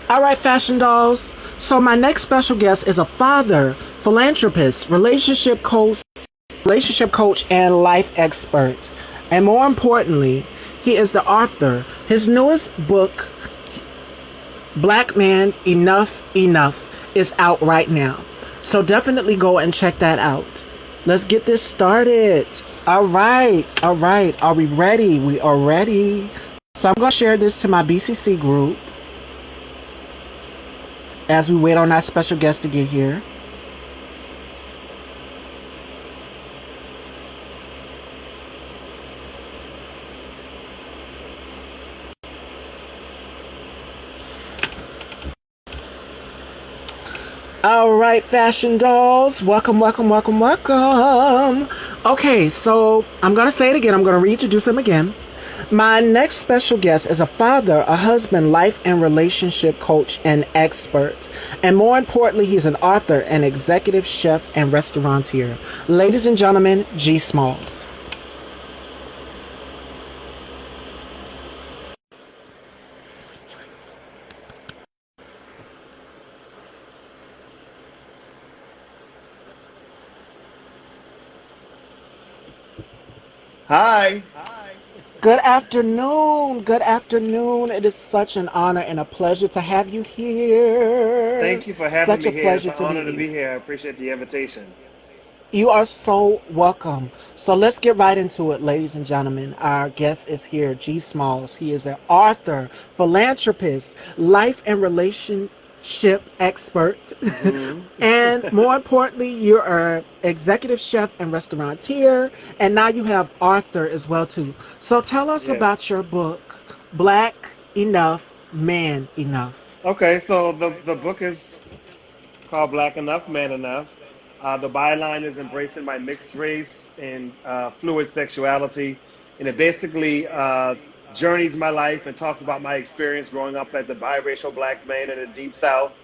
All right, fashion dolls. So my next special guest is a father, philanthropist, relationship coach, and life expert. And more importantly, he is the author. His newest book, Black Man Enough, is out right now. So definitely go and check that out. Let's get this started. All right. Are we ready? We are ready. So I'm going to share this to my BCC group as we wait on our special guest to get here. All right, fashion dolls, welcome. Okay, so I'm going to say it again. I'm going to reintroduce him again. My next special guest is a father, a husband, life and relationship coach, and expert. And more importantly, he's an author, an executive chef, and restaurateur. Ladies and gentlemen, G Smalls. Hi. Good afternoon. Good afternoon. It is such an honor and a pleasure to have you here. Thank you for having Such me a here. It's pleasure an to honor meet to you. be here. I appreciate the invitation. You are so welcome. So let's get right into it, ladies and gentlemen. Our guest is here, G Smalls. He is an author, philanthropist, life and relationship expert, Hmm. and more importantly, you're an executive chef and restaurateur, and now you have author as well too. So tell us Yes. about your book, Black Enough, Man Enough. Okay, so the book is called Black Enough, Man Enough. The byline is embracing my mixed race and fluid sexuality, and it basically journeys my life and talks about my experience growing up as a biracial black man in the deep South,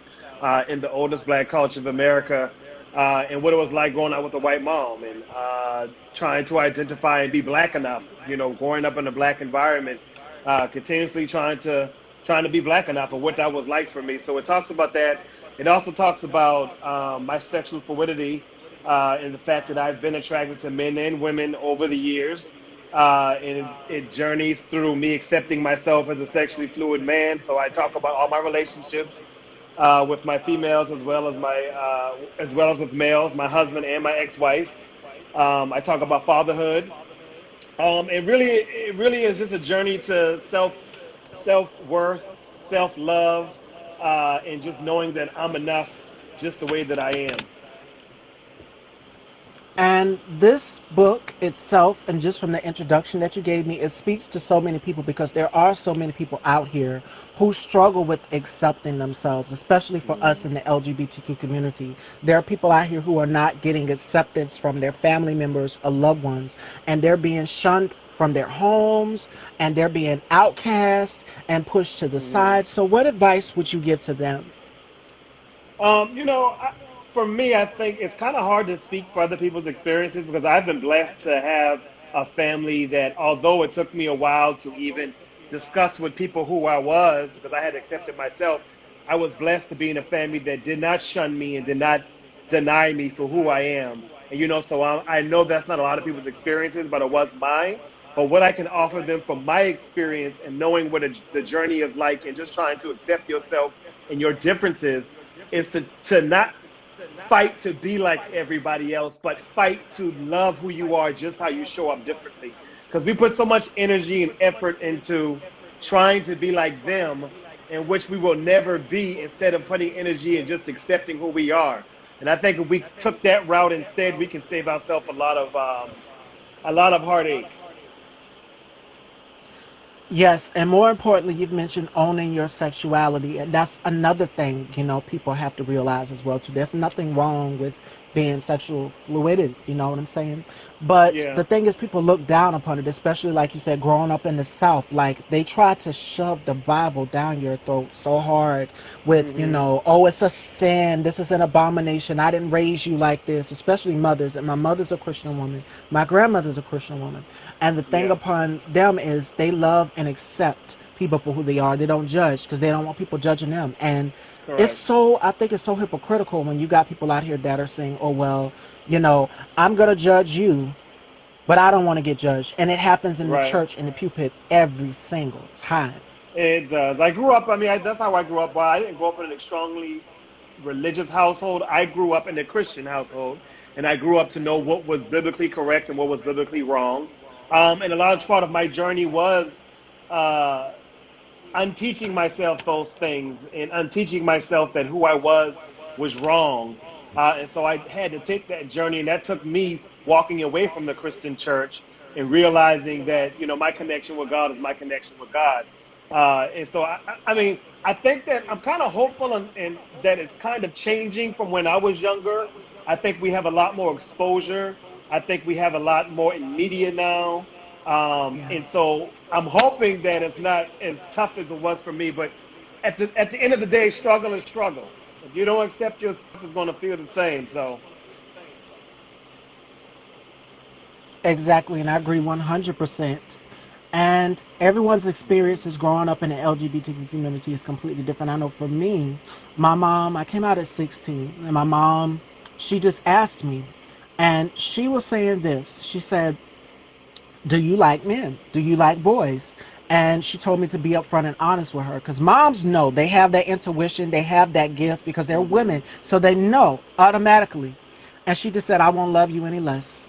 in the oldest black culture of America, and what it was like growing up with a white mom and trying to identify and be black enough. You know, growing up in a black environment, continuously trying to be black enough, and what that was like for me. So it talks about that. It also talks about my sexual fluidity and the fact that I've been attracted to men and women over the years. And it journeys through me accepting myself as a sexually fluid man. So I talk about all my relationships with my females as well as with males, my husband and my ex-wife. I talk about fatherhood. It really is just a journey to self-worth, self-love, and just knowing that I'm enough just the way that I am. And this book itself, and just from the introduction that you gave me, it speaks to so many people because there are so many people out here who struggle with accepting themselves, especially for us Mm. in the LGBTQ community. There are people out here who are not getting acceptance from their family members or loved ones, and they're being shunned from their homes, and they're being outcast and pushed to the Mhm. side. So, what advice would you give to them? You know, for me, I think it's kind of hard to speak for other people's experiences because I've been blessed to have a family that, although it took me a while to even discuss with people who I was, because I had accepted myself, I was blessed to be in a family that did not shun me and did not deny me for who I am. And, so I know that's not a lot of people's experiences, but it was mine. But what I can offer them from my experience and knowing what the journey is like and just trying to accept yourself and your differences is to not fight to be like everybody else, but fight to love who you are, just how you show up differently. Because we put so much energy and effort into trying to be like them, in which we will never be, instead of putting energy and just accepting who we are. And I think if we took that route instead, we can save ourselves a lot of heartache. Yes, and more importantly, you've mentioned owning your sexuality, and that's another thing, people have to realize as well too. There's nothing wrong with being sexual fluid, you know what I'm saying? But Yeah. the thing is, people look down upon it, especially like you said, growing up in the South. Like they try to shove the Bible down your throat so hard with, Hmm. oh, it's a sin, this is an abomination. I didn't raise you like this, especially mothers. And my mother's a Christian woman, my grandmother's a Christian woman. And the thing Yeah. upon them is they love and accept people for who they are. They don't judge because they don't want people judging them. And Correct. I think it's so hypocritical when you got people out here that are saying, oh, well, you know, I'm going to judge you, but I don't want to get judged. And it happens in the Right. church, in the pulpit, every single time. It does. I grew up, I mean, that's how I grew up. Well, I didn't grow up in a strongly religious household. I grew up in a Christian household, and I grew up to know what was biblically correct and what was biblically wrong. And a large part of my journey was uh, unteaching myself those things and unteaching myself that who I was wrong. And so I had to take that journey, and that took me walking away from the Christian church and realizing that, you know, my connection with God is my connection with God. And so, I mean, I think that I'm kind of hopeful and that it's kind of changing from when I was younger. I think we have a lot more exposure. I think we have a lot more in media now. Yeah. And so I'm hoping that it's not as tough as it was for me. But at the end of the day, struggle is struggle. If you don't accept yourself, it's going to feel the same. So, Exactly, and I agree 100%. And everyone's experiences growing up in the LGBTQ community is completely different. I know for me, my mom, I came out at 16, and my mom, she just asked me, and she was saying this. She said, do you like men? Do you like boys? And she told me to be upfront and honest with her because moms know, they have that intuition, they have that gift because they're hmm women, so they know automatically. And she just said, I won't love you any less.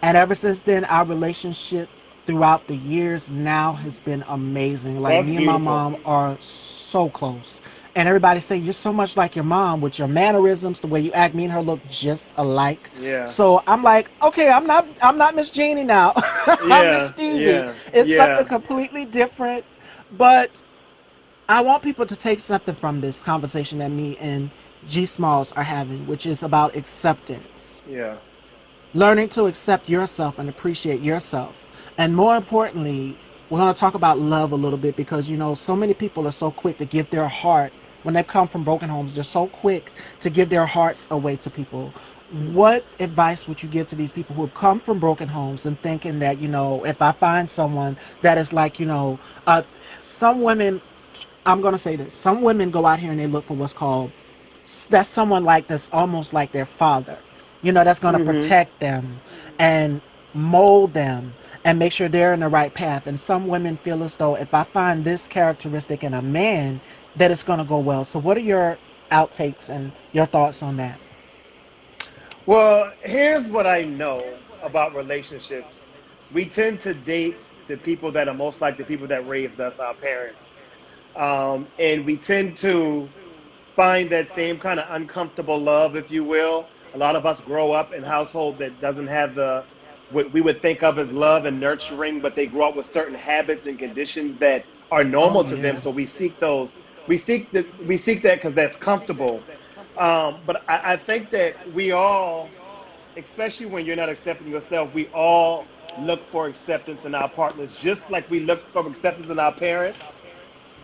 And ever since then, our relationship throughout the years now has been amazing. Like, that's me and my beautiful. mom are so close. And everybody say, you're so much like your mom with your mannerisms, the way you act. Me and her look just alike. Yeah. So I'm like, okay, I'm not Miss Jeannie now. I'm Miss Yeah. Stevie. Yeah. It's something Yeah. completely different. But I want people to take something from this conversation that me and G Smalls are having, which is about acceptance. Yeah. Learning to accept yourself and appreciate yourself. And more importantly, we're going to talk about love a little bit because, you know, so many people are so quick to give their heart when they come from broken homes. They're so quick to give their hearts away to people. What advice would you give to these people who have come from broken homes and thinking that, you know, if I find someone that is like, you know, some women, I'm going to say this, some women go out here and they look for what's called, that's someone like that's almost like their father, you know, that's going to hmm protect them and mold them and make sure they're in the right path. And some women feel as though if I find this characteristic in a man, that it's going to go well. So, what are your outtakes and your thoughts on that? Well, here's what I know about relationships. We tend to date the people that are most like the people that raised us, our parents. And we tend to find that same kind of uncomfortable love, if you will. A lot of us grow up in household that doesn't have the what we would think of as love and nurturing, but they grow up with certain habits and conditions that are Oh, normal to them. yeah. So we seek those. We seek that because that's comfortable. But I think that we all, especially when you're not accepting yourself, we all look for acceptance in our partners, just like we look for acceptance in our parents.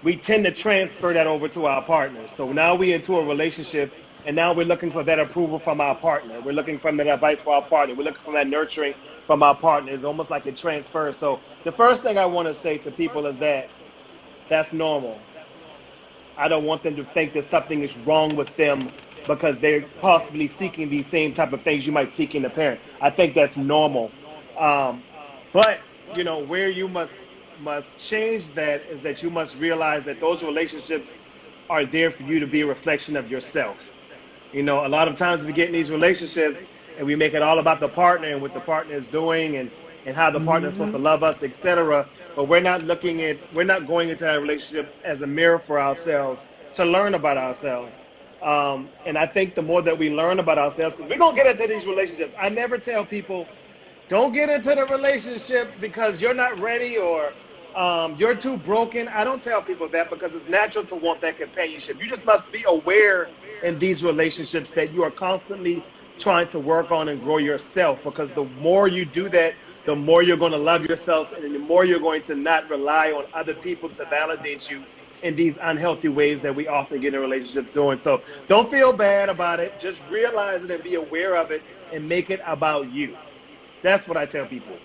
We tend to transfer that over to our partners. So now we're into a relationship, and now we're looking for that approval from our partner. We're looking for that advice for our partner. We're looking for that nurturing from our partner. It's almost like a transfer. So the first thing I want to say to people is that that's normal. I don't want them to think that something is wrong with them because they're possibly seeking these same type of things you might seek in a parent. I think that's normal. Um, but you know where you must change that is that you must realize that those relationships are there for you to be a reflection of yourself. You know, a lot of times we get in these relationships and we make it all about the partner and what the partner is doing and how the partner is supposed Hmm. to love us, etc. But we're not going into that relationship as a mirror for ourselves to learn about ourselves. And I think the more that we learn about ourselves, because we're gonna get into these relationships. I never tell people don't get into the relationship because you're not ready or you're too broken. I don't tell people that because it's natural to want that companionship. You just must be aware in these relationships that you are constantly trying to work on and grow yourself because the more you do that, the more you're going to love yourself and the more you're going to not rely on other people to validate you in these unhealthy ways that we often get in relationships doing. So don't feel bad about it. Just realize it and be aware of it and make it about you. That's what I tell people.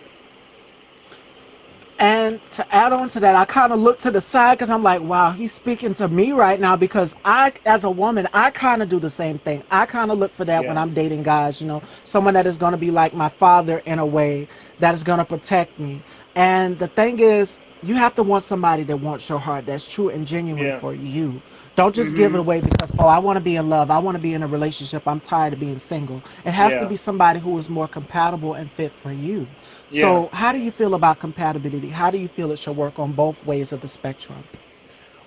And to add on to that, I kind of look to the side because I'm like, wow, he's speaking to me right now because I, as a woman, I kind of do the same thing. I kind of look for that when Yeah. I'm dating guys, someone that is going to be like my father in a way that is going to protect me. And the thing is, you have to want somebody that wants your heart, that's true and genuine Yeah. for you. Don't just give it Mm-hmm. away because, oh, I want to be in love. I want to be in a relationship. I'm tired of being single. It has to Yeah. be somebody who is more compatible and fit for you. Yeah. So, how do you feel about compatibility? How do you feel it should work on both ways of the spectrum?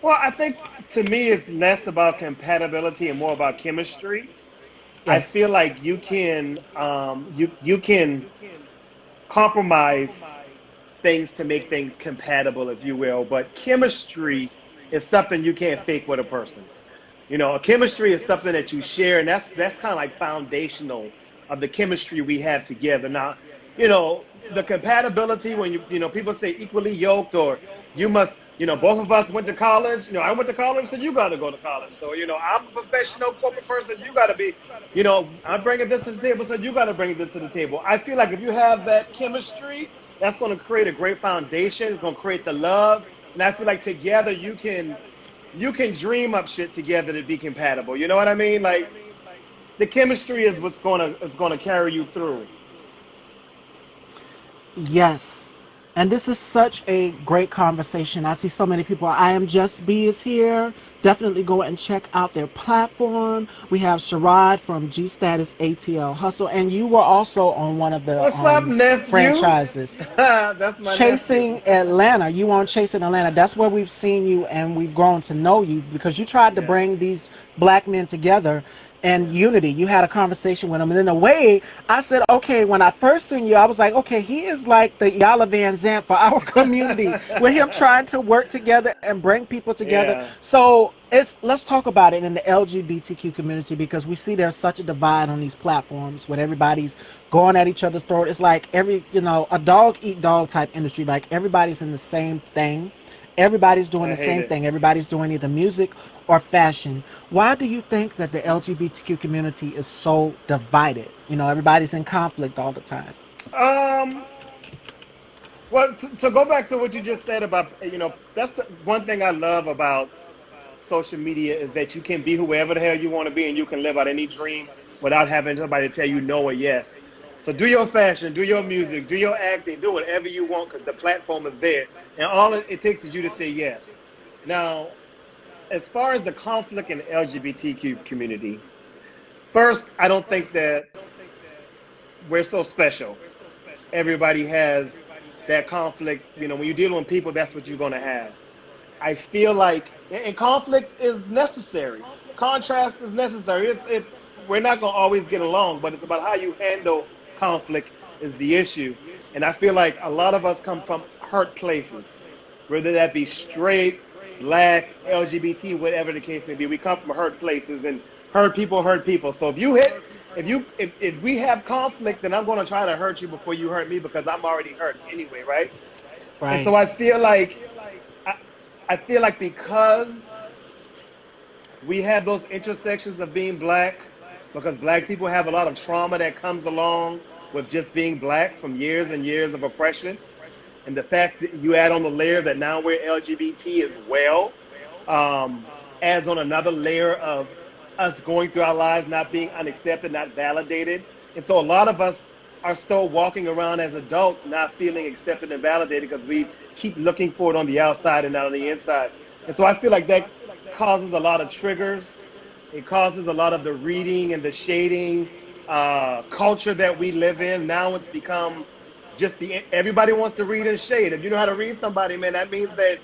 Well, I think to me it's less about compatibility and more about chemistry. I feel Yes. like you can you can compromise things to make things compatible, if you will, but chemistry is something you can't fake with a person. Chemistry is something that you share, and that's kind of like foundational of the chemistry we have together. Now, the compatibility when people say equally yoked, or you must, both of us went to college. I went to college, so you got to go to college. So I'm a professional corporate person. You got to be, I'm bringing this to the table, so you got to bring this to the table. I feel like if you have that chemistry, that's going to create a great foundation. It's going to create the love, and I feel like together you can dream up shit together to be compatible. You know what I mean? Like the chemistry is what's gonna carry you through. Yes. And this is such a great conversation. I see so many people. I Am Just B is here. Definitely go and check out their platform. We have Sherrod from G Status ATL Hustle. And you were also on one of the What's up, nephew? franchises. That's my nephew. Chasing Atlanta. You on Chasing Atlanta. That's where we've seen you and we've grown to know you because you tried to Yeah. bring these black men together and unity. You had a conversation with them. And in a way, I said, okay, when I first seen you, I was like, okay, he is like the Yala Van Zant for our community with him trying to work together and bring people together. Yeah. So let's talk about it in the LGBTQ community because we see there's such a divide on these platforms when everybody's going at each other's throat. It's like a dog eat dog type industry. Like everybody's in the same thing. Everybody's doing I the hate same it. thing. Everybody's doing either music or fashion. Why do you think that the LGBTQ community is so divided? Everybody's in conflict all the time. Um. Well, so go back to what you just said about that's the one thing I love about social media is that you can be whoever the hell you want to be and you can live out any dream without having somebody tell you no or yes. So do your fashion, do your music, do your acting, do whatever you want because the platform is there. And all it takes is you to say yes. Now, as far as the conflict in the LGBTQ community, first, I don't think that we're so special. Everybody has that conflict. When you're dealing with people, that's what you're going to have. I feel like, and conflict is necessary. Contrast is necessary. We're not going to always get along, but it's about how you handle conflict is the issue. And I feel like a lot of us come from hurt places, whether that be straight, black, LGBT, whatever the case may be. We come from hurt places, and hurt people hurt people. So if we have conflict, then I'm going to try to hurt you before you hurt me because I'm already hurt anyway, right? And Right. so I, I feel like because we have those intersections of being black, because black people have a lot of trauma that comes along with just being black from years and years of oppression. And the fact that you add on the layer that now we're LGBT as well, um, adds on another layer of us going through our lives not being unaccepted, not validated. And so a lot of us are still walking around as adults not feeling accepted and validated because we keep looking for it on the outside and not on the inside. And so I feel like that causes a lot of triggers. It causes a lot of the reading and the shading culture that we live in. Now it's become just everybody wants to read and shade. If you know how to read somebody, man, that means that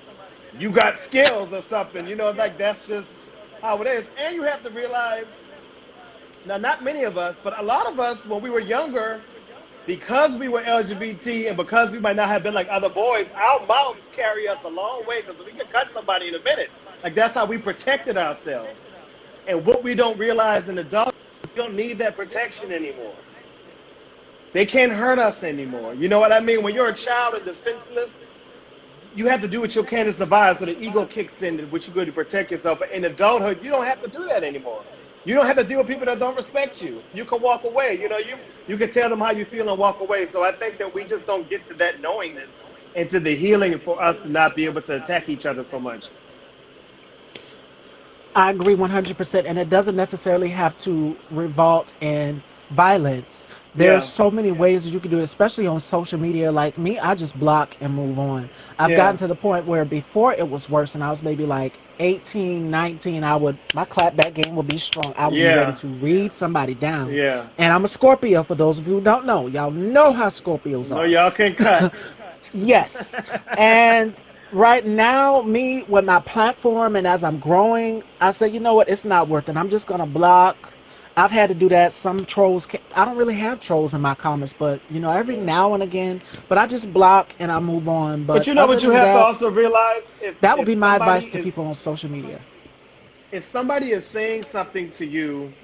you got skills or something. Like that's just how it is. And you have to realize now, not many of us, but a lot of us, when we were younger, because we were LGBT and because we might not have been like other boys, our mouths carry us a long way because we can cut somebody in a minute. Like that's how we protected ourselves. And what we don't realize in adulthood, we don't need that protection anymore. They can't hurt us anymore. You know what I mean? When you're a child and defenseless, you have to do what you can to survive. So the ego kicks in, which you're going to protect yourself. But in adulthood, you don't have to do that anymore. You don't have to deal with people that don't respect you. You can walk away. You can tell them how you feel and walk away. So I think that we just don't get to that knowingness and to the healing for us to not be able to attack each other so much. I agree 100%, and it doesn't necessarily have to revolt in violence. There's Yeah, so many ways that you can do it, especially on social media. Like me, I just block and move on. I've yeah, gotten to the point where before it was worse, and I was maybe like 18, 19, my clapback game would be strong. I would be ready yeah, to read somebody down. yeah. And I'm a Scorpio, for those of you who don't know. Y'all know how Scorpios No, are. y'all can cut. Yes. And right now, me with my platform and as I'm growing, I say, you know what, it's not worth it. I'm just gonna block. I've had to do that. Some trolls, I don't really have trolls in my comments, but every now and again. But I just block and I move on. But But you know other what you than have to that, also realize that would be my advice to people on social media. if somebody is saying something to you,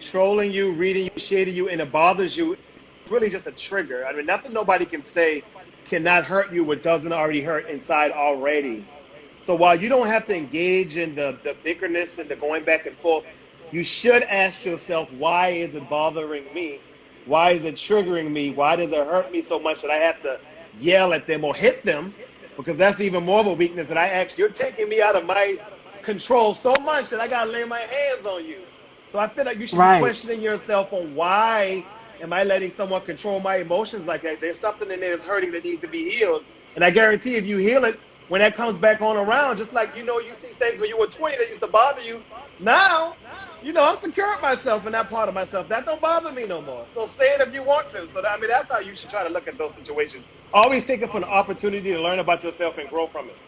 trolling you, reading you, shading you, and it bothers you, it's really just a trigger. I mean, nothing nobody can say cannot hurt you what doesn't already hurt inside already. So while you don't have to engage in the bickerness and the going back and forth, you should ask yourself, why is it bothering me? Why is it triggering me? Why does it hurt me so much that I have to yell at them or hit them? Because that's even more of a weakness that I ask. You're taking me out of my control so much that I got to lay my hands on you. So I feel like you should be Right. questioning yourself on why am I letting someone control my emotions like that? There's something in there that's hurting that needs to be healed. And I guarantee if you heal it, when that comes back on around, just like you see things when you were 20 that used to bother you. Now, I'm secure with myself and that part of myself. That don't bother me no more. So say it if you want to. So I mean, that's how you should try to look at those situations. Always take it for an opportunity to learn about yourself and grow from it.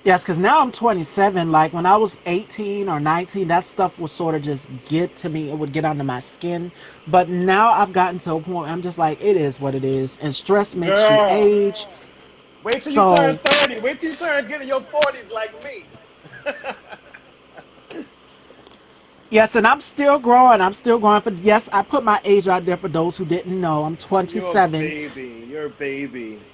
Yes, because now I'm 27. Like when I was 18 or 19, that stuff would sort of just get to me. It would get under my skin. But now I've gotten to a point where I'm just like, it is what it is. And stress makes you Girl, age. wait till you turn So 30. Wait till you turn get in your 40s like me. yes, and I'm still growing. I'm still growing. For yes, I put my age out there for those who didn't know. I'm You're a 27. baby. You're a baby.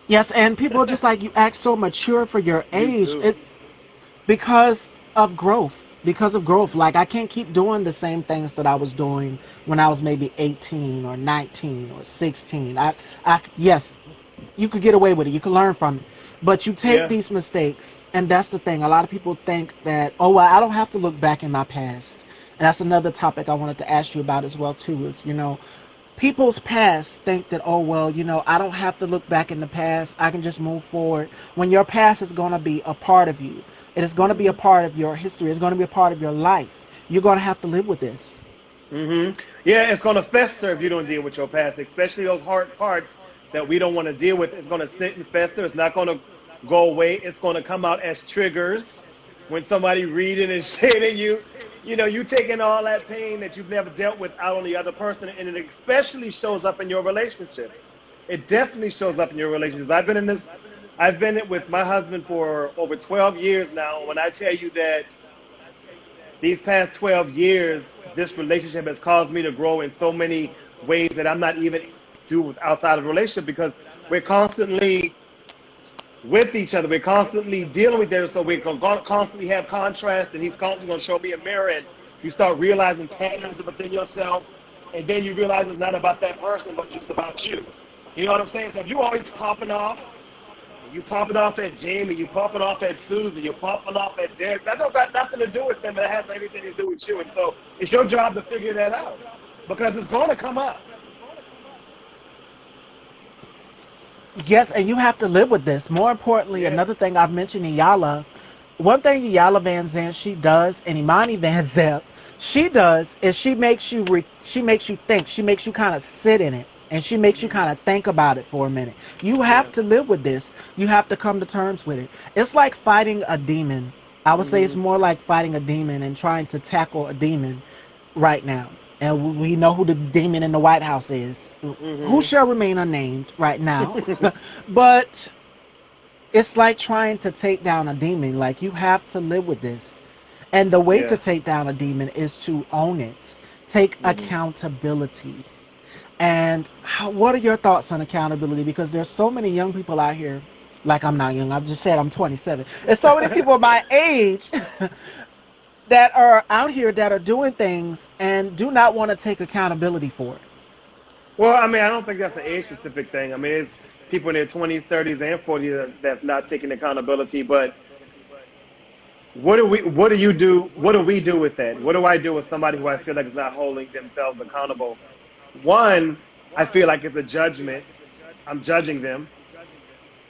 Yes, and people are just like, you act so mature for your You age. do. Because of growth. Because of growth. Like I can't keep doing the same things that I was doing when I was maybe 18 or 19 or 16. Yes, you could get away with it. You can learn from it. But you take Yeah. these mistakes, and that's the thing. A lot of people think that, oh, well, I don't have to look back in my past. And that's another topic I wanted to ask you about as well, too, is, people's past think that, oh, well, I don't have to look back in the past. I can just move forward. When your past is going to be a part of you, it is going to be a part of your history. It's going to be a part of your life. You're going to have to live with this. Yeah, it's going to fester if you don't deal with your past, especially those hard parts that we don't want to deal with. It's going to sit and fester. It's not going to go away. It's going to come out as triggers when somebody reading and shading you. You taking all that pain that you've never dealt with out on the other person, and it especially shows up in your relationships. It definitely shows up in your relationships. I've been with my husband for over 12 years now. When I tell you that these past 12 years, this relationship has caused me to grow in so many ways that I'm not even do outside of the relationship because we're constantly with each other. We're constantly dealing with them. So we're going to constantly have contrast, and he's constantly going to show me a mirror, and you start realizing patterns within yourself, and then you realize it's not about that person, but just about you. You know what I'm saying? So if you always popping off, you popping off at Jamie, you popping off at Susan, you're popping off at Derek, that don't got nothing to do with them, it has everything to do with you. And so it's your job to figure that out because it's going to come up. Yes, and you have to live with this. More importantly, Yeah. another thing I've mentioned, Iyala, one thing Iyala Van Zandt, she does, and Imani Van Zant, she does, is she makes you think. She makes you kind of sit in it. And she makes you kind of think about it for a minute. You have Yeah. to live with this. You have to come to terms with it. It's like fighting a demon. I would say it's more like fighting a demon and trying to tackle a demon right now. And we know who the demon in the White House is, who shall remain unnamed right now. But it's like trying to take down a demon. Like you have to live with this. And the way to Yeah. take down a demon is to own it. Take accountability. And what are your thoughts on accountability? Because there's so many young people out here, like I'm not young, I've just said I'm 27. There's so many people my age that are out here that are doing things and do not want to take accountability for it. Well, I mean, I don't think that's an age specific thing. I mean, it's people in their 20s, 30s, and 40s that's not taking accountability. But what do you do? What do we do with that? What do I do with somebody who I feel like is not holding themselves accountable? One, I feel like it's a judgment. I'm judging them.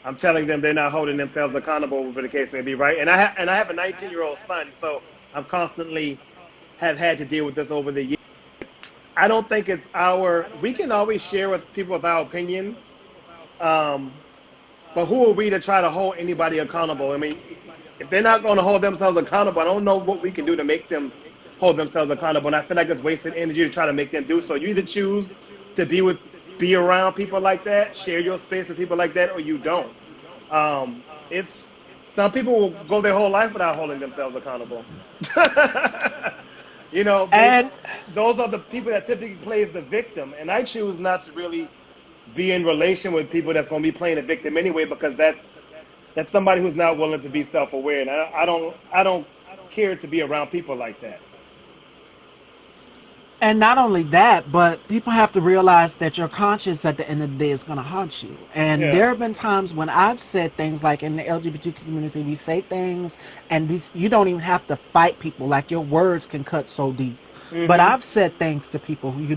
I'm telling them they're not holding themselves accountable, whatever the case may be, right? And I have a 19-year-old son, so I'm constantly have had to deal with this over the years. I don't think it's our. We can always share with people with our opinion, um, but who are we to try to hold anybody accountable? I mean, if they're not going to hold themselves accountable, I don't know what we can do to make them hold themselves accountable. And I feel like it's wasted energy to try to make them do so. You either choose to be around people like that, share your space with people like that, or you don't. It's some people will go their whole life without holding themselves accountable. You know, And those are the people that typically plays the victim, and I choose not to really be in relation with people that's going to be playing the victim anyway, because that's somebody who's not willing to be self-aware, and I don't care to be around people like that. And not only that, but people have to realize that your conscience at the end of the day is going to haunt you. And Yeah. there have been times when I've said things like in the LGBTQ community, we say things and these, you don't even have to fight people. Like your words can cut so deep. But Hmm. I've said things to people who,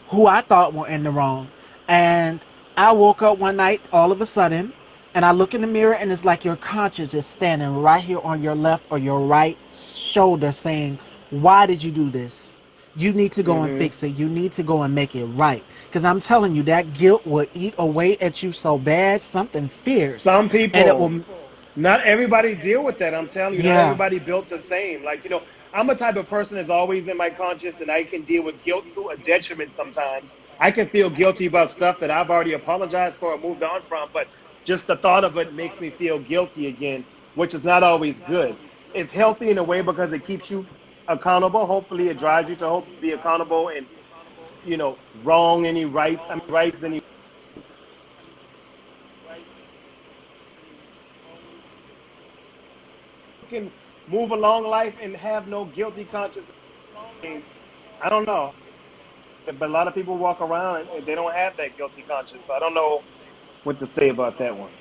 who I thought were in the wrong. And I woke up one night all of a sudden and I look in the mirror and it's like your conscience is standing right here on your left or your right shoulder saying, why did you do this? You need to go and Hmm. fix it. You need to go and make it right. Because I'm telling you, that guilt will eat away at you so bad, something fierce. Some And it people, will, not everybody deal with that. I'm telling you, not yeah. everybody built the same. Like, I'm a type of person that's always in my conscience, and I can deal with guilt to a detriment sometimes. I can feel guilty about stuff that I've already apologized for or moved on from, but just the thought of it makes me feel guilty again, which is not always good. It's healthy in a way because it keeps you accountable. Hopefully, it drives you to hope be accountable and, wrong any rights. I mean, rights any can move along life and have no guilty conscience. I don't know, but a lot of people walk around and they don't have that guilty conscience. I don't know what to say about that one.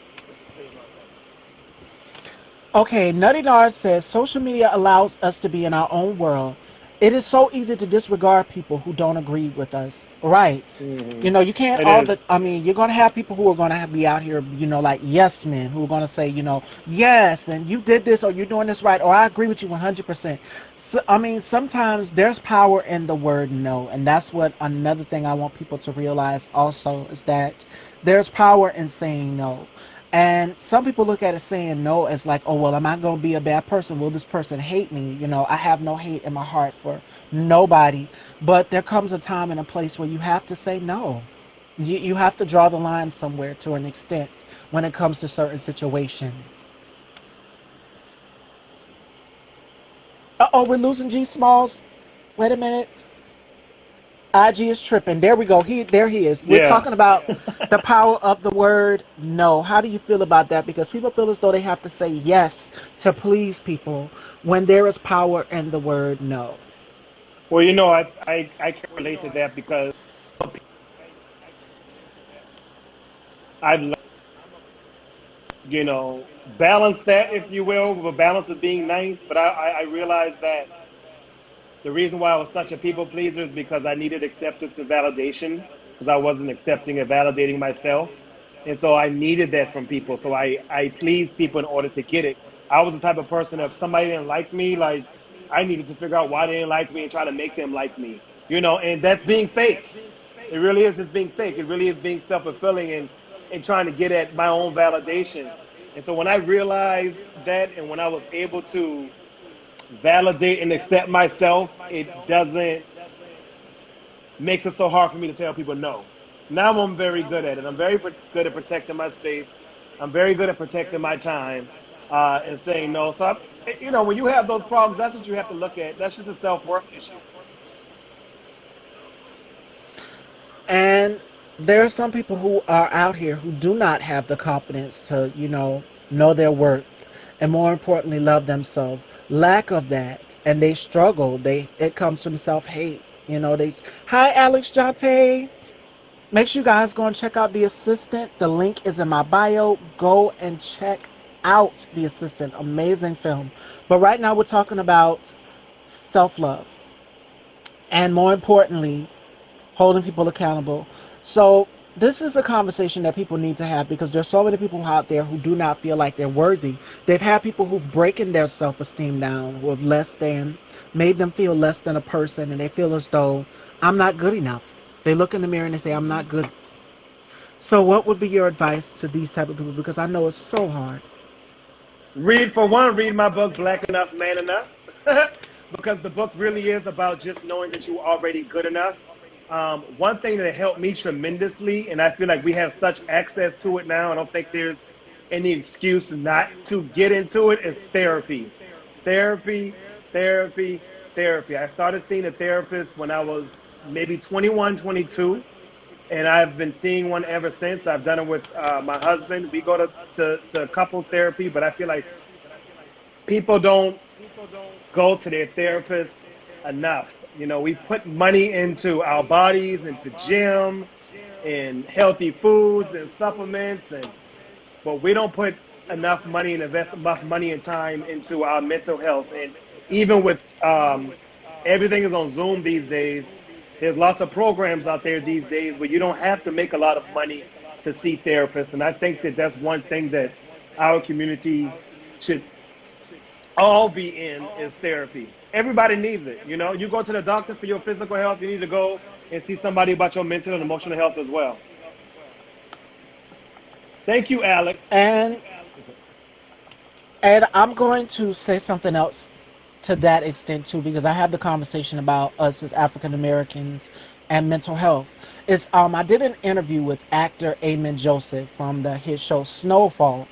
Okay, Nutty Nard says social media allows us to be in our own world. It is so easy to disregard people who don't agree with us. Right. Hmm. You can't It all the, is. I mean, you're going to have people who are going to be out here, like yes men who are going to say, yes, and you did this or you're doing this right, or I agree with you 100%. So, I mean, sometimes there's power in the word no. And that's what another thing I want people to realize also is that there's power in saying no. And some people look at it saying no as like, oh, well, am I going to be a bad person? Will this person hate me? I have no hate in my heart for nobody. But there comes a time and a place where you have to say no. You have to draw the line somewhere to an extent when it comes to certain situations. Uh-oh, we're losing G Smalls. Wait a minute. IG is tripping. There we go. There he is. We're Yeah. talking about the power of the word no. How do you feel about that? Because people feel as though they have to say yes to please people when there is power in the word no. Well, I can relate to that because I've balance that, if you will, with a balance of being nice. But I realized that the reason why I was such a people pleaser is because I needed acceptance and validation because I wasn't accepting and validating myself. And so I needed that from people. So I pleased people in order to get it. I was the type of person, if somebody didn't like me, like I needed to figure out why they didn't like me and try to make them like me. And that's being fake. It really is just being fake. It really is being self-fulfilling and trying to get at my own validation. And so when I realized that and when I was able to validate and accept myself, it doesn't makes it so hard for me to tell people no. Now I'm very good at it. I'm very good at protecting my space. I'm very good at protecting my time and saying no. So, when you have those problems, that's what you have to look at. That's just a self-worth issue. And there are some people who are out here who do not have the confidence to, know their worth and more importantly, love themselves. Lack of that and they struggle. It comes from self-hate. You know, hi Alex Jante. Make sure you guys go and check out The Assistant. The link is in my bio. Go and check out The Assistant. Amazing film. But right now we're talking about self-love. And more importantly, holding people accountable. So this is a conversation that people need to have because there's so many people out there who do not feel like they're worthy. They've had people who've broken their self-esteem down, who have made them feel less than a person, and they feel as though I'm not good enough. They look in the mirror and they say, I'm not good. So what would be your advice to these type of people? Because I know it's so hard. Read my book, Black Enough, Man Enough. Because the book really is about just knowing that you're already good enough. One thing that helped me tremendously, and I feel like we have such access to it now, I don't think there's any excuse not to get into it, is therapy. Therapy. I started seeing a therapist when I was maybe 21, 22, and I've been seeing one ever since. I've done it with my husband. We go to couples therapy, but I feel like people don't go to their therapist enough. You know, we put money into our bodies, into gym, and healthy foods and supplements, but we don't put enough money and invest enough money and time into our mental health. And even with everything is on Zoom these days, there's lots of programs out there these days where you don't have to make a lot of money to see therapists. And I think that that's one thing that our community should all be in, is therapy. Everybody needs it. You know, you go to the doctor for your physical health, you need to go and see somebody about your mental and emotional health as well. Thank you, Alex. And I'm going to say something else to that extent too, because I have the conversation about us as African Americans and mental health. I did an interview with actor Amen Joseph from the hit show Snowfall,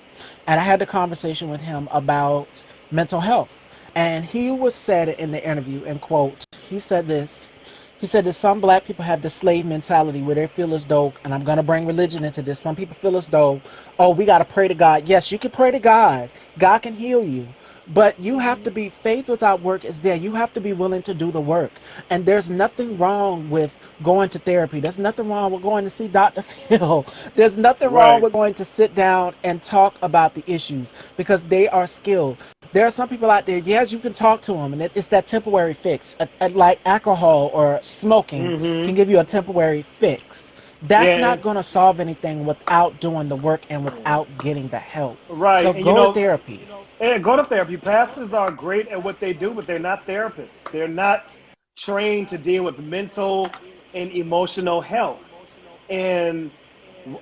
and I had the conversation with him about mental health. And he said in the interview, and quote, he said this. He said that some black people have the slave mentality where they feel as though, and I'm going to bring religion into this, some people feel as though, oh, we got to pray to God. Yes, you can pray to God. God can heal you. But you have to be, faith without work is there. You have to be willing to do the work. And there's nothing wrong with going to therapy. There's nothing wrong with going to see Dr. Phil. There's nothing wrong with going to sit down and talk about the issues, because they are skilled. There are some people out there, yes, you can talk to them, and it's that temporary fix. Like alcohol or smoking can give you a temporary fix. That's not going to solve anything without doing the work and without getting the help. Right. So go to therapy. Yeah, go to therapy. Pastors are great at what they do, but they're not therapists. They're not trained to deal with mental and emotional health. And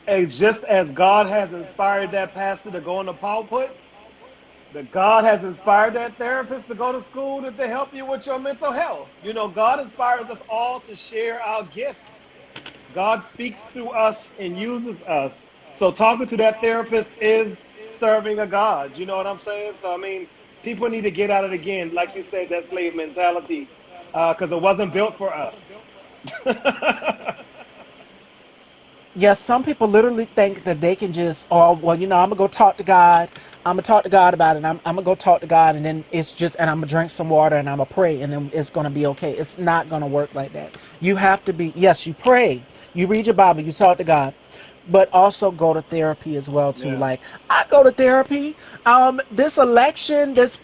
it's just as God has inspired that pastor to go in the pulpit, that God has inspired that therapist to go to school to help you with your mental health. You know, God inspires us all to share our gifts. God speaks through us and uses us. So talking to that therapist is serving a God. You know what I'm saying? So, I mean, people need to get out of it again, like you said, that slave mentality, because it wasn't built for us. Yes, some people literally think that they can just, oh, well, you know, I'm going to go talk to God. I'm going to talk to God about it. I'm going to go talk to God, and then it's just, and I'm going to drink some water, and I'm going to pray, and then it's going to be okay. It's not going to work like that. You have to be, yes, you pray, you read your Bible, you talk to God, but also go to therapy as well, too. Yeah. Like, I go to therapy. This election, this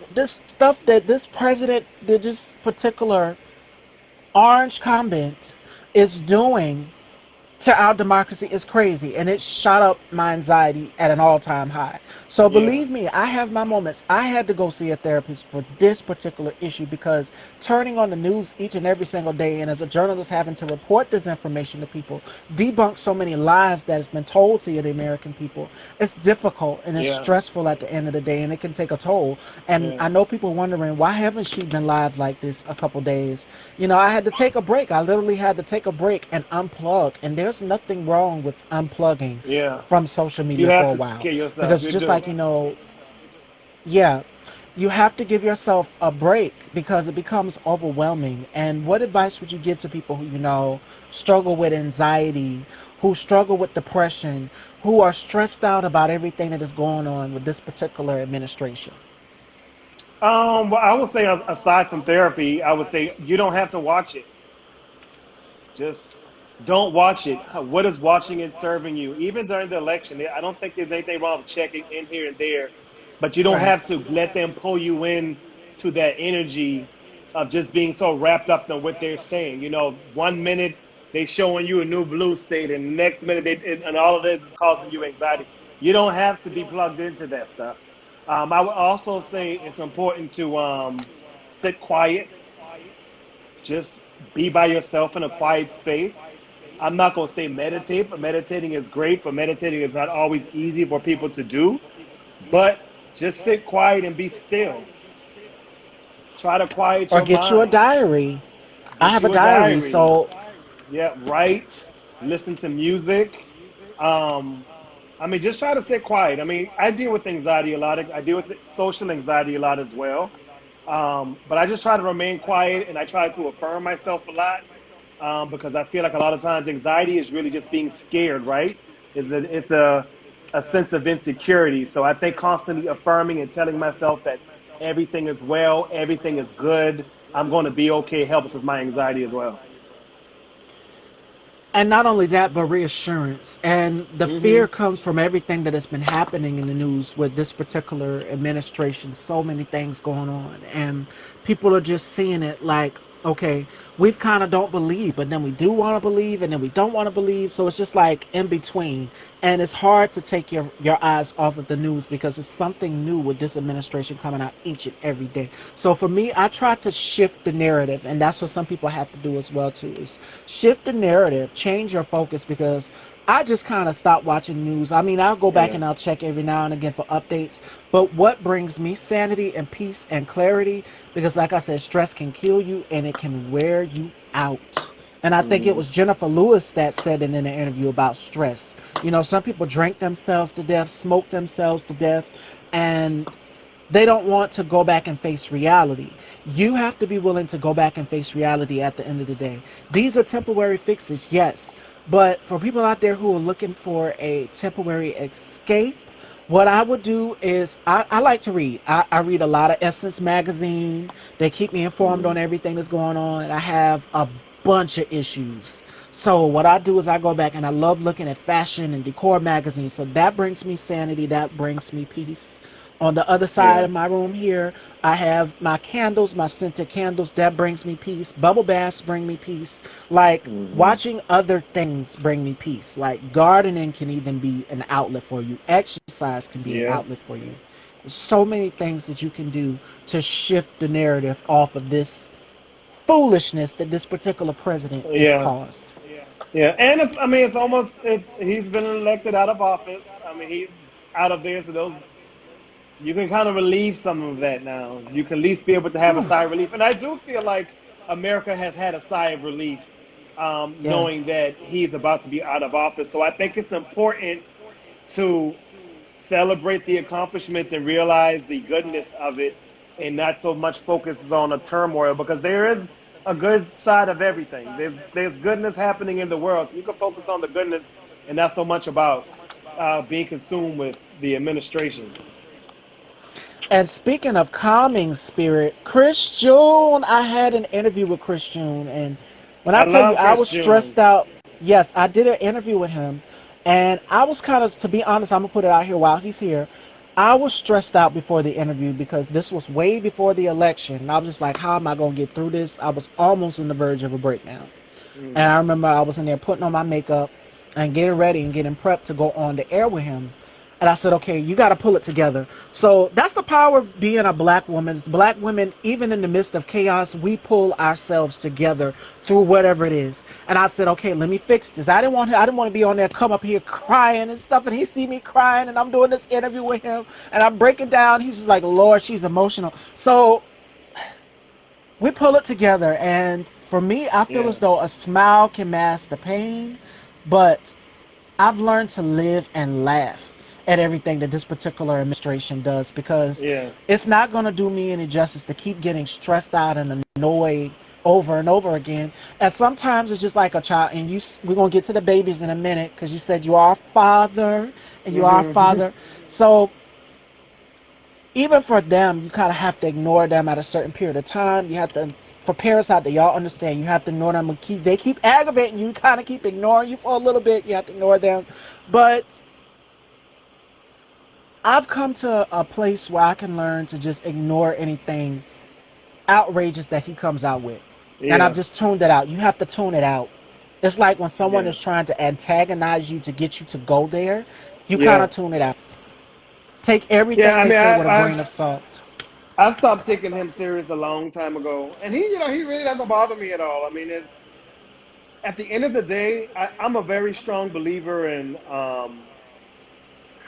stuff that this president, this particular orange comment is doing to our democracy is crazy, and it shot up my anxiety at an all-time high. So believe me, I have my moments. I had to go see a therapist for this particular issue, because turning on the news each and every single day, and as a journalist having to report this information to people, debunk so many lies that has been told to the American people, it's difficult and it's stressful at the end of the day, and it can take a toll. And I know people wondering, why haven't she been live like this a couple days? You know, I had to take a break. I literally had to take a break and unplug, and there's nothing wrong with unplugging from social media for a while, because just like, you know, you have to give yourself a break, because it becomes overwhelming. And what advice would you give to people who, you know, struggle with anxiety, who struggle with depression, who are stressed out about everything that is going on with this particular administration? Well, I would say aside from therapy, I would say you don't have to watch it. Just don't watch it. What is watching it serving you? Even during the election, I don't think there's anything wrong with checking in here and there, but you don't Right. have to let them pull you in to that energy of just being so wrapped up in what they're saying. You know, one minute they showing you a new blue state, and the next minute and all of this is causing you anxiety. You don't have to be plugged into that stuff. I would also say it's important to sit quiet, just be by yourself in a quiet space. I'm not going to say meditate, but meditating is great, but meditating is not always easy for people to do. But just sit quiet and be still. Try to quiet Or your get you a mind. diary. I Get have a you a diary, diary. so Yeah, write, listen to music. Um, I mean, just try to sit quiet. I mean, I deal with anxiety a lot. I deal with social anxiety a lot as well. But I just try to remain quiet and I try to affirm myself a lot because I feel like a lot of times anxiety is really just being scared, right? It's a sense of insecurity. So I think constantly affirming and telling myself that everything is well, everything is good, I'm going to be okay helps with my anxiety as well. and not only that, but reassurance. And the fear Hmm. comes from everything that has been happening in the news with this particular administration. So many things going on, and people are just seeing it like, okay, we kind of don't believe, but then we do want to believe, and then we don't want to believe. So it's just like in between, and it's hard to take your eyes off of the news because it's something new with this administration coming out each and every day. So for me, I try to shift the narrative, and that's what some people have to do as well too. Is shift the narrative, change your focus because I just kind of stopped watching news. I mean, I'll go back Yeah. and I'll check every now and again for updates. But what brings me sanity and peace and clarity? Because, like I said, stress can kill you and it can wear you out. And I think it Hmm. was Jennifer Lewis that said it in an interview about stress. You know, some people drink themselves to death, smoke themselves to death, and they don't want to go back and face reality. You have to be willing to go back and face reality at the end of the day. These are temporary fixes, yes. But for people out there who are looking for a temporary escape, what I would do is I like to read. I read a lot of Essence magazine. They keep me informed on Hmm. everything that's going on. I have a bunch of issues. So what I do is I go back and I love looking at fashion and decor magazines. So that brings me sanity. That brings me peace. On the other side Yeah. of my room here, I have my candles, my scented candles. That brings me peace. Bubble baths bring me peace. Like Hmm. watching other things bring me peace. Like gardening can even be an outlet for you. Exercise can be an Yeah. outlet for you. There's so many things that you can do to shift the narrative off of this foolishness that this particular president has Yeah. caused. Yeah. And it's, I mean, it's almost, it's, he's been elected out of office. I mean, he's out of there. So those, you can kind of relieve some of that now. You can at least be able to have a Whew. sigh of relief. And I do feel like America has had a sigh of relief knowing Yes. that he's about to be out of office. So I think it's important to celebrate the accomplishments and realize the goodness of it and not so much focuses on the turmoil because there is a good side of everything. There's goodness happening in the world. So you can focus on the goodness and not so much about being consumed with the administration. And speaking of calming spirit, Chris June, I had an interview with Chris June, and when I I tell you love I Chris was June. stressed out, yes, I did an interview with him, and I was kind of, to be honest, I'm gonna put it out here while he's here. I was stressed out before the interview because this was way before the election, and I was just like, how am I gonna get through this? I was almost on the verge of a breakdown. And I Hmm. remember I was in there putting on my makeup and getting ready and getting prepped to go on the air with him. And I said, okay, you got to pull it together. So that's the power of being a black woman. Black women, even in the midst of chaos, we pull ourselves together through whatever it is. And I said, okay, let me fix this. I didn't want to be on there, come up here crying and stuff. And he see me crying, and I'm doing this interview with him, and I'm breaking down. He's just like, Lord, she's emotional. So we pull it together, and for me, I feel Yeah. as though a smile can mask the pain, but I've learned to live and laugh at everything that this particular administration does because Yeah. it's not going to do me any justice to keep getting stressed out and annoyed over and over again. And sometimes it's just like a child, and we're going to get to the babies in a minute because you said you are a father and you are a Hmm. father. So even for them, you kind of have to ignore them at a certain period of time. You have to, for parents out there, y'all understand, you have to ignore them. And they keep aggravating you, kind of keep ignoring you for a little bit. You have to ignore them. But I've come to a place where I can learn to just ignore anything outrageous that he comes out with. And I've Yeah, just tuned it out. You have to tune it out. It's like when someone yeah, is trying to antagonize you to get you to go there, you kind yeah, of tune it out. Take yeah. everything I they mean, say with a grain of salt. I stopped taking him serious a long time ago, and he really doesn't bother me at all. I mean, it's at the end of the day, I'm a very strong believer in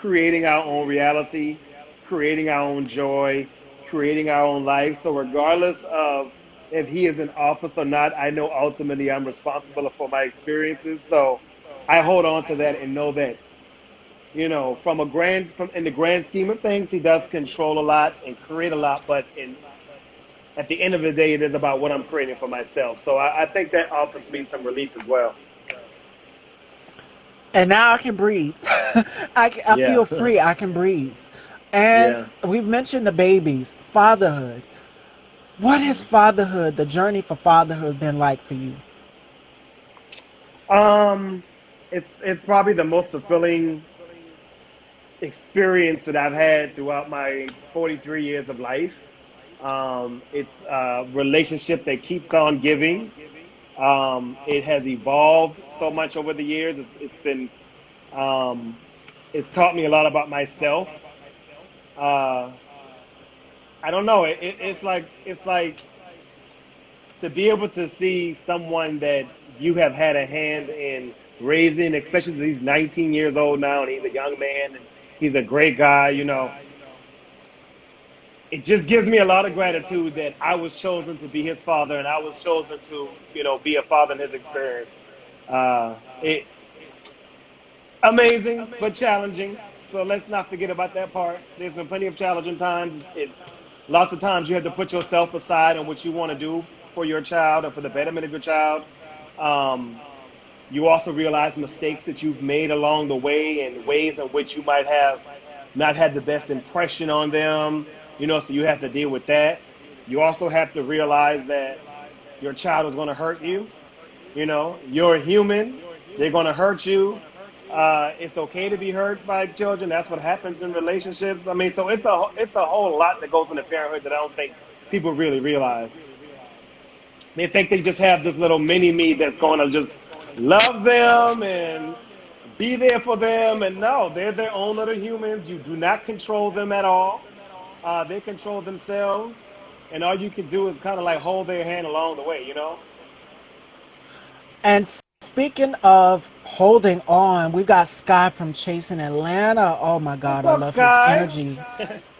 creating our own reality, creating our own joy, creating our own life. So regardless of if he is in office or not, I know ultimately I'm responsible for my experiences. So I hold on to that and know that, from in the grand scheme of things, he does control a lot and create a lot, but at the end of the day, it is about what I'm creating for myself. So I think that offers me some relief as well. And now I can breathe. I Yeah. feel free. I can breathe. And Yeah. we've mentioned the babies, fatherhood. What has Mhm. fatherhood, the journey for fatherhood, been like for you? Um, it's probably the most fulfilling experience that I've had throughout my 43 years of life. It's a relationship that keeps on giving. It has evolved so much over the years. Um, it's taught me a lot about myself. Uh, I don't know. It's like to be able to see someone that you have had a hand in raising, especially since he's 19 years old now and he's a young man and he's a great guy. It just gives me a lot of gratitude that I was chosen to be his father and I was chosen to, be a father in his experience. It amazing but challenging. So let's not forget about that part. There's been plenty of challenging times. It's lots of times you have to put yourself aside on what you want to do for your child or for the betterment of your child. Um, you also realize mistakes that you've made along the way and ways in which you might have not had the best impression on them, so you have to deal with that. You also have to realize that your child is going to hurt you. You're a human. They're going to hurt you. It's okay to be hurt by children. That's what happens in relationships. I mean, so it's a whole lot that goes into parenthood that I don't think people really realize. They think they just have this little mini me that's going to just love them and be there for them. And no, they're their own little humans. You do not control them at all. They control themselves. And all you can do is kind of like hold their hand along the way. And speaking of holding on, we've got Sky from Chasing Atlanta. Oh my What's God, I up, love his Sky? energy.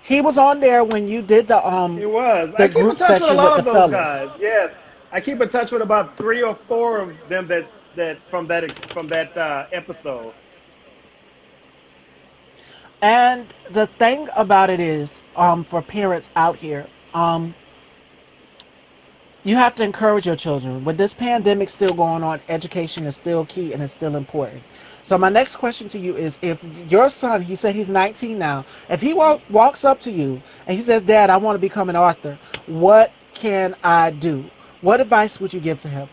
He was on there when you did It was. I the keep in group touch with a session with lot the of those fellas. guys. Yes, I keep in touch with about three or four of them that episode. And the thing about it is, for parents out here, you have to encourage your children. With this pandemic still going on, education is still key and it's still important. So my next question to you is, if your son, he said he's 19 now, if he walks up to you and he says, Dad, I want to become an author, what can I do? What advice would you give to him?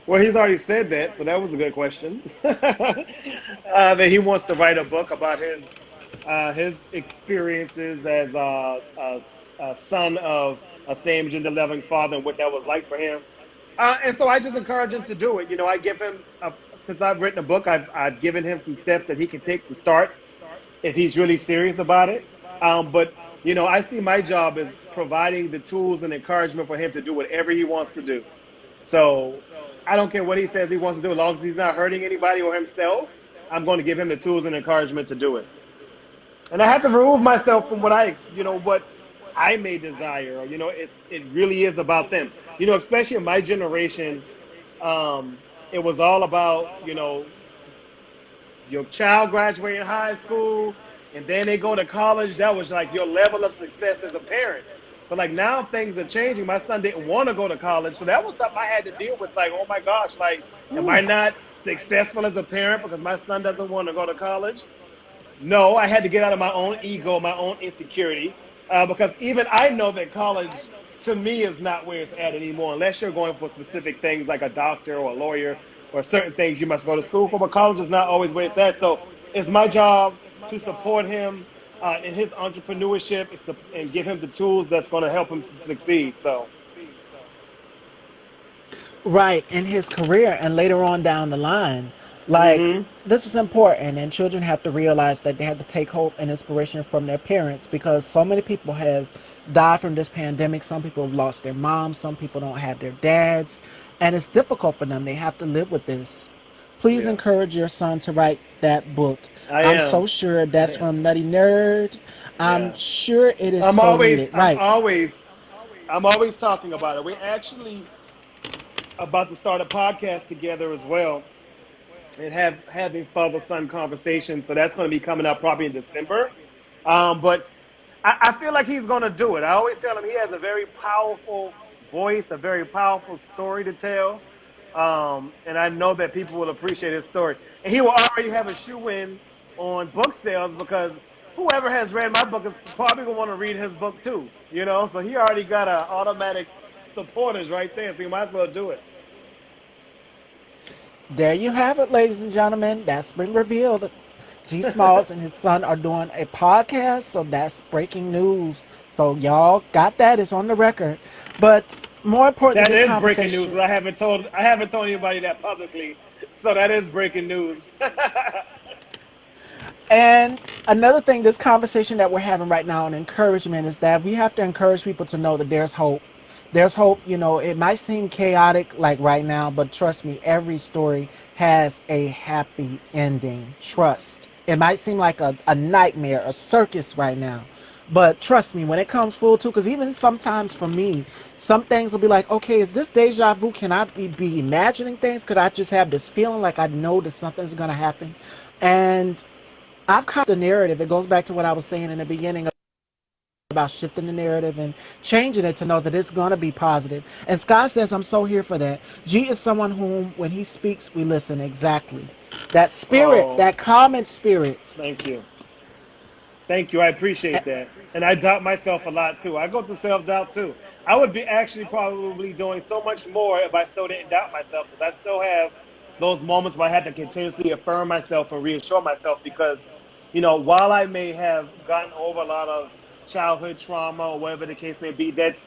Well, he's already said that, so that was a good question. That he wants to write a book about his experiences as a son of a same gender loving father and what that was like for him. And so I just encourage him to do it. I give him since I've written a book, I've given him some steps that he can take to start if he's really serious about it. But I see my job as providing the tools and encouragement for him to do whatever he wants to do. So I don't care what he says he wants to do, as long as he's not hurting anybody or himself. I'm going to give him the tools and encouragement to do it. And I have to remove myself from what I may desire. It really is about them. Especially in my generation, it was all about your child graduating high school and then they go to college. That was like your level of success as a parent. But like now things are changing. My son didn't want to go to college. So that was something I had to deal with. Like, oh my gosh, like, am Ooh. I not successful as a parent because my son doesn't want to go to college? No, I had to get out of my own ego, my own insecurity. because even I know that college to me is not where it's at anymore, unless you're going for specific things like a doctor or a lawyer or certain things you must go to school for. But college is not always where it's at. So it's my job to support him in his entrepreneurship and give him the tools that's going to help him to succeed. So Right, in his career and later on down the line. Like, hmm this is important, and children have to realize that they have to take hope and inspiration from their parents because so many people have died from this pandemic. Some people have lost their moms, some people don't have their dads, and it's difficult for them. They have to live with this. Please yeah, encourage your son to write that book. I I'm so am. sure I that's am. from Nutty Nerd. I'm Yeah. sure it is I'm so always, needed. I'm Right. always, I'm always talking about it. We're actually about to start a podcast together as well, and having father son conversations. So that's going to be coming up probably in December. But I feel like he's going to do it. I always tell him he has a very powerful voice, a very powerful story to tell. And I know that people will appreciate his story. And he will already have a shoe in on book sales because whoever has read my book is probably going to want to read his book too. So he already got a automatic supporters right there. So you might as well do it. There you have it, ladies and gentlemen. That's been revealed. G Smalls and his son are doing a podcast, so that's breaking news. So y'all got that. It's on the record. But more importantly, That this is breaking news. conversation. I haven't told anybody that publicly. So that is breaking news. And another thing, this conversation that we're having right now, and encouragement, is that we have to encourage people to know that there's hope. There's hope. It might seem chaotic like right now, but trust me, every story has a happy ending. Trust. It might seem like a nightmare, a circus right now. But trust me, when it comes full to, because even sometimes for me, some things will be like, okay, is this deja vu? Can I be imagining things? Could I just have this feeling like I know that something's going to happen? And I've caught the narrative. It goes back to what I was saying in the beginning about shifting the narrative and changing it to know that it's going to be positive. And Scott says, I'm so here for that. G is someone whom, when he speaks, we listen. Exactly. That spirit, Oh, that common spirit. thank you. Thank you. I appreciate that. And I doubt myself a lot too. I go through self doubt too. I would be actually probably doing so much more if I still didn't doubt myself because I still have those moments where I had to continuously affirm myself and reassure myself because, while I may have gotten over a lot of childhood trauma or whatever the case may be, it's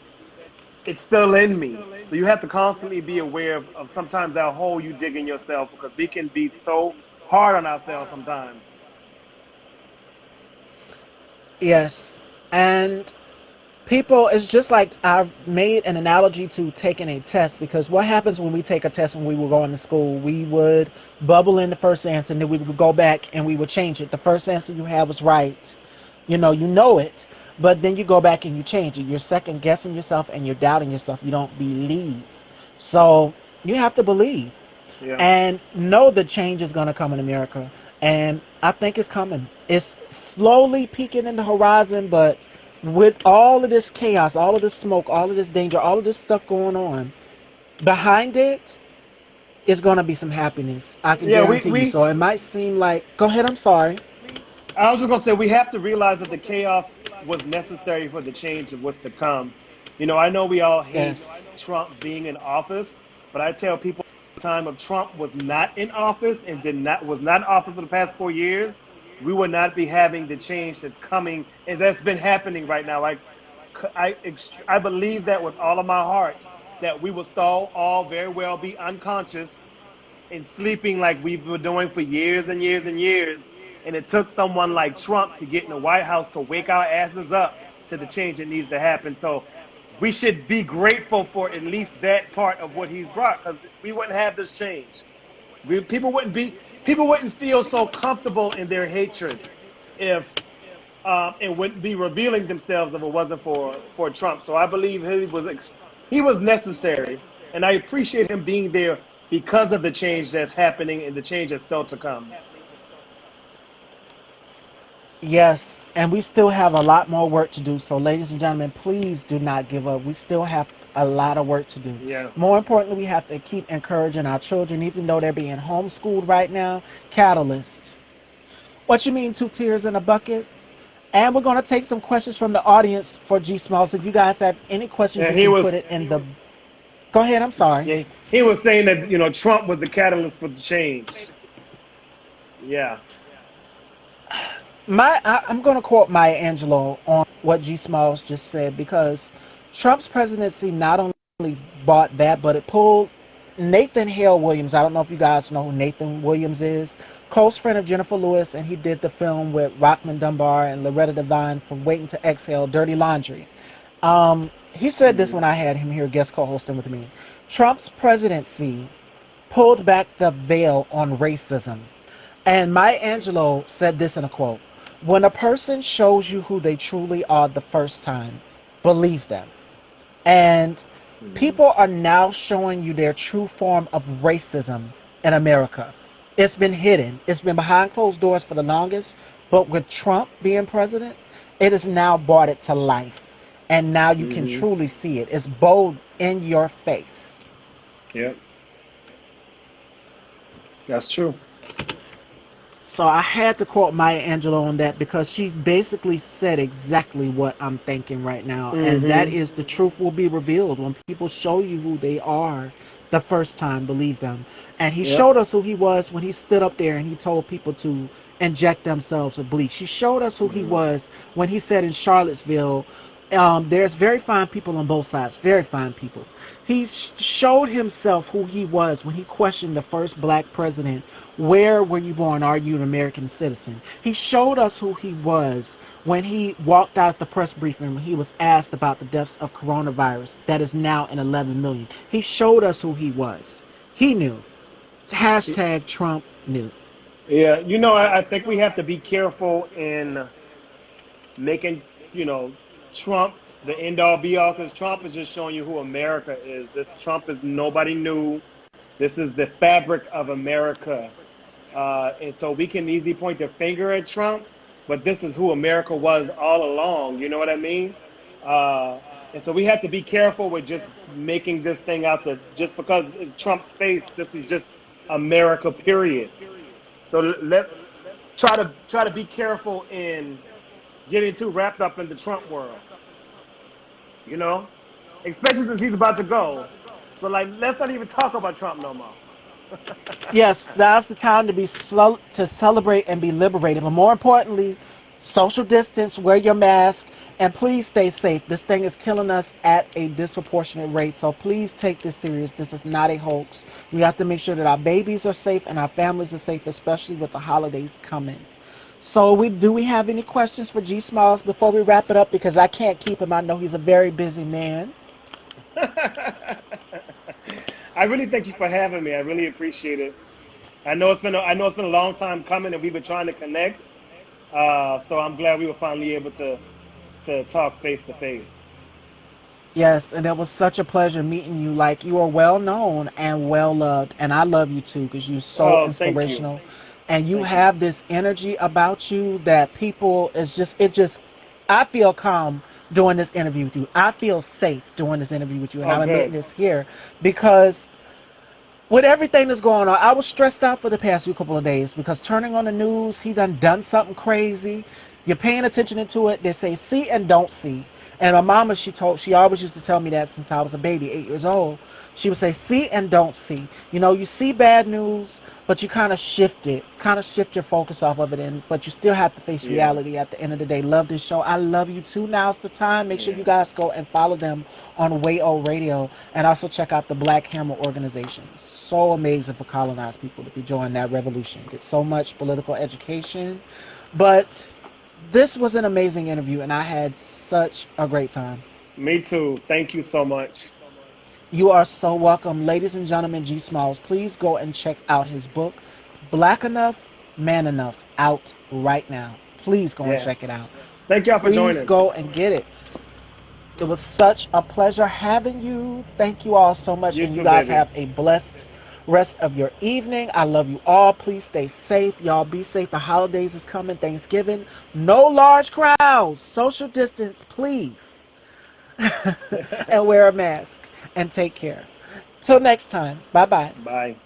still in me. So you have to constantly be aware of sometimes that hole you dig in yourself because we can be so hard on ourselves sometimes. Yes. And people, it's just like I've made an analogy to taking a test because what happens when we take a test when we were going to school? We would bubble in the first answer and then we would go back and we would change it. The first answer you had was right. You know it, but then you go back and you change it. You're second guessing yourself and you're doubting yourself. You don't believe. So you have to believe Yeah. and know the change is going to come in America. And I think it's coming. It's slowly peeking in the horizon, but with all of this chaos, all of this smoke, all of this danger, all of this stuff going on, behind it is going to be some happiness. I can Yeah, we, guarantee you. we So it might seem like, go ahead, I'm sorry. I was just gonna say we have to realize that the chaos was necessary for the change of what's to come. I know we all hate Yes. Trump being in office, but I tell people at the time of Trump was not in office and did not was not in office for the past 4 years, we would not be having the change that's coming and that's been happening right now. I believe that with all of my heart that we will still all very well be unconscious and sleeping like we've been doing for years and years and years. And it took someone like Trump to get in the White House to wake our asses up to the change that needs to happen. So we should be grateful for at least that part of what he's brought because we wouldn't have this change. People wouldn't feel so comfortable in their hatred if and wouldn't be revealing themselves if it wasn't for Trump. So I believe he was necessary, and I appreciate him being there because of the change that's happening and the change that's still to come. Yes, and we still have a lot more work to do. So, ladies and gentlemen, please do not give up. We still have a lot of work to do. Yeah. More importantly, we have to keep encouraging our children, even though they're being homeschooled right now. Catalyst. What you mean, two tears in a bucket? And we're going to take some questions from the audience for G Smalls. If you guys have any questions, you And he can put it was, in the. Go ahead. I'm sorry. yeah, he was saying that Trump was the catalyst for the change. Yeah. I'm going to quote Maya Angelou on what G Smalls just said, because Trump's presidency not only bought that, but it pulled Nathan Hale Williams. I don't know if you guys know who Nathan Williams is. Close friend of Jennifer Lewis, and he did the film with Rockman Dunbar and Loretta Devine from Waiting to Exhale, Dirty Laundry. He said this when I had him here guest co-hosting with me. Trump's presidency pulled back the veil on racism. And Maya Angelou said this in a quote: when a person shows you who they truly are the first time, believe them. And people are now showing you their true form of racism in America. It's been hidden. It's been behind closed doors for the longest. But with Trump being president, it has now brought it to life. And now you can truly see it. It's bold in your face. Yep. That's true. So I had to quote Maya Angelou on that, because she basically said exactly what I'm thinking right now. And that is, the truth will be revealed. When people show you who they are the first time, believe them. And he showed us who he was when he stood up there and he told people to inject themselves with bleach. He showed us who he was when he said in Charlottesville, there's very fine people on both sides, very fine people. He showed himself who he was when he questioned the first black president, where were you born, are you an American citizen? He showed us who he was when he walked out at the press briefing when he was asked about the deaths of coronavirus that is now in 11 million. He showed us who he was. He knew. Hashtag Trump knew. Yeah, I think we have to be careful in making, Trump the end all be all, because Trump is just showing you who America is. This Trump is nobody new. This is the fabric of America. And so we can easily point the finger at Trump, but this is who America was all along. You know what I mean? And so we have to be careful with just making this thing out that just because it's Trump's face, this is just America, period. So try to be careful in getting too wrapped up in the Trump world, especially since he's about to go. So let's not even talk about Trump no more. Yes, now's the time to be slow, to celebrate and be liberated. But more importantly, social distance, wear your mask, and please stay safe. This thing is killing us at a disproportionate rate. So please take this serious. This is not a hoax. We have to make sure that our babies are safe and our families are safe, especially with the holidays coming. So do we have any questions for G Smalls before we wrap it up? Because I can't keep him. I know he's a very busy man. I really thank you for having me. I really appreciate it. I know it's been a long time coming, and we've been trying to connect. So I'm glad we were finally able to talk face to face. Yes, and it was such a pleasure meeting you. Like, you are well known and well loved, and I love you too, because you're so inspirational. And you have this energy about you that people I feel calm doing this interview with you. I feel safe doing this interview with you, and I'm admitting this here, because with everything that's going on, I was stressed out for the past couple of days, because turning on the news, he done something crazy. You're paying attention to it. They say see and don't see. And my mama, she always used to tell me that since I was a baby, 8 years old. She would say see and don't see. You see bad news, but you kind of shift your focus off of it, but you still have to face reality at the end of the day. Love this show. I love you too. Now's the time. Make sure you guys go and follow them on Way O Radio, and also check out the Black Hammer organization. So amazing for colonized people to be joining that revolution. Get so much political education. But this was an amazing interview, and I had such a great time. Me too. Thank you so much. You are so welcome. Ladies and gentlemen, G Smalls, please go and check out his book, Black Enough, Man Enough, out right now. Please go and check it out. Thank y'all for joining. Please go and get it. It was such a pleasure having you. Thank you all so much. You guys have a blessed rest of your evening. I love you all. Please stay safe. Y'all be safe. The holidays is coming. Thanksgiving. No large crowds. Social distance, please. And wear a mask. And take care. Till next time. Bye-bye. Bye.